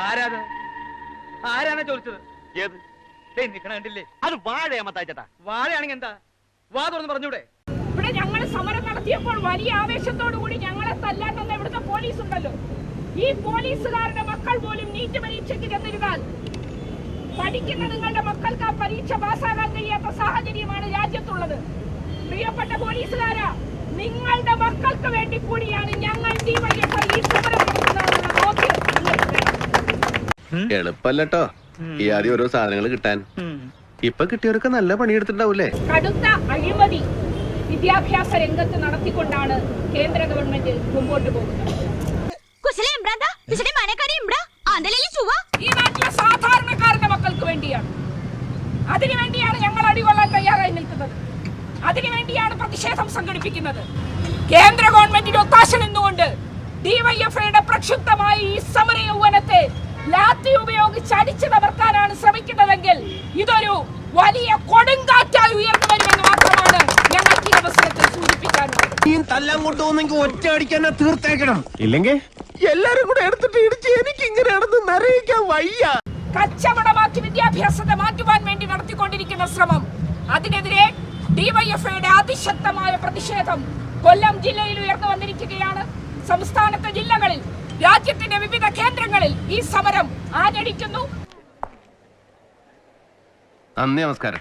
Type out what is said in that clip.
ആരാണ് ചോദിച്ചത്? ഏത് നിക്കണ കണ്ടില്ലേ? അത് വാഴയാമത്താച്ചേട്ടാ. വാഴയാണെങ്കിൽ എന്താ? വാ തുറന്ന് പറഞ്ഞൂടെ? ഇവിടെ ഞങ്ങൾ സമരം നടത്തിയപ്പോൾ വലിയ ആവേശത്തോടു കൂടി ഞങ്ങളെ തല്ലാട്ടെന്ന് ഇവിടുത്തെ പോലീസ് ഉണ്ടല്ലോ. ഈ പോലീസുകാരുടെ മക്കൾ പോലും നീറ്റ് പരീക്ഷയ്ക്ക് ചെന്നിരുന്നാൽ പഠിക്കുന്ന നിങ്ങളുടെ മക്കൾക്ക് ആ പരീക്ഷ പാസ്സാകാൻ കഴിയാത്ത സാഹചര്യമാണ് രാജ്യത്തുള്ളത്. പ്രിയപ്പെട്ട പോലീസുകാരാ, നിങ്ങളുടെ മക്കൾക്ക് വേണ്ടി കൂടിയാണ് ഞങ്ങൾ ഈ സമരം നടത്തുന്നതെന്നുള്ള ബോധ്യം എളുപ്പല്ലോ ഈ ആദ്യം ഓരോ സാധനങ്ങൾ കിട്ടാൻ. ഇപ്പൊ കിട്ടിയവർക്ക് നല്ല പണിയെടുത്തിട്ടുണ്ടാവൂലേ. കടുത്ത അഴിമതി വിദ്യാഭ്യാസ രംഗത്ത് നടത്തിക്കൊണ്ടാണ് കേന്ദ്ര ഗവൺമെന്റ് മുമ്പോട്ട് പോകുന്നത്. ഈ നാട്ടിലെ സാധാരണക്കാരന്റെ മക്കൾക്ക് വേണ്ടിയാണ്. അതിനുവേണ്ടിയാണ് ഞങ്ങൾ അടികൊള്ളാൻ തയ്യാറായി നിൽക്കുന്നത്. അതിനുവേണ്ടിയാണ് പ്രതിഷേധം സംഘടിപ്പിക്കുന്നത്. കേന്ദ്ര ഗവൺമെന്റിന്റെ ഒത്താശ നിന്നുകൊണ്ട് ഡിവൈഎഫ്ഐയുടെ പ്രക്ഷുബ്ധമായ ഈ സമര യൗവനത്തെ ലാത്തി ഉപയോഗിച്ച് അടിച്ചു തകർക്കാനാണ് ശ്രമിക്കുന്നതെങ്കിൽ ഇതൊരു വലിയ കൊടുങ്കാറ്റായി ഉയർന്നു വരുമെന്ന് മാത്രമാണ് ഞങ്ങൾക്ക് ഈ അവസരത്തിൽ സൂചിപ്പിക്കാനുള്ളത്. ഒറ്റ അടിക്കാൻ തീർത്തേക്കണം, ഇല്ലെങ്കിൽ എല്ലാരും കൂടെ എടുത്തിട്ട് ഇടിച്ച് എനിക്ക് ഇങ്ങനെയാണെന്ന് നിറയിക്കാൻ വയ്യ. കച്ചവടമാക്കി വിദ്യാഭ്യാസത്തെ മാറ്റുവാൻ വേണ്ടി നടത്തിക്കൊണ്ടിരിക്കുന്ന ശ്രമം, അതിനെതിരെ ഡിവൈഎഫ്ഐയുടെ അതിശക്തമായ പ്രതിഷേധം കൊല്ലം ജില്ലയിൽ ഉയർന്നു വന്നിരിക്കുകയാണ്. സംസ്ഥാനത്തെ ജില്ലകളിൽ, രാജ്യത്തിന്റെ വിവിധ കേന്ദ്രങ്ങളിൽ ഈ സമരം ആഞ്ഞടിക്കുന്നു. നന്ദി, നമസ്കാരം.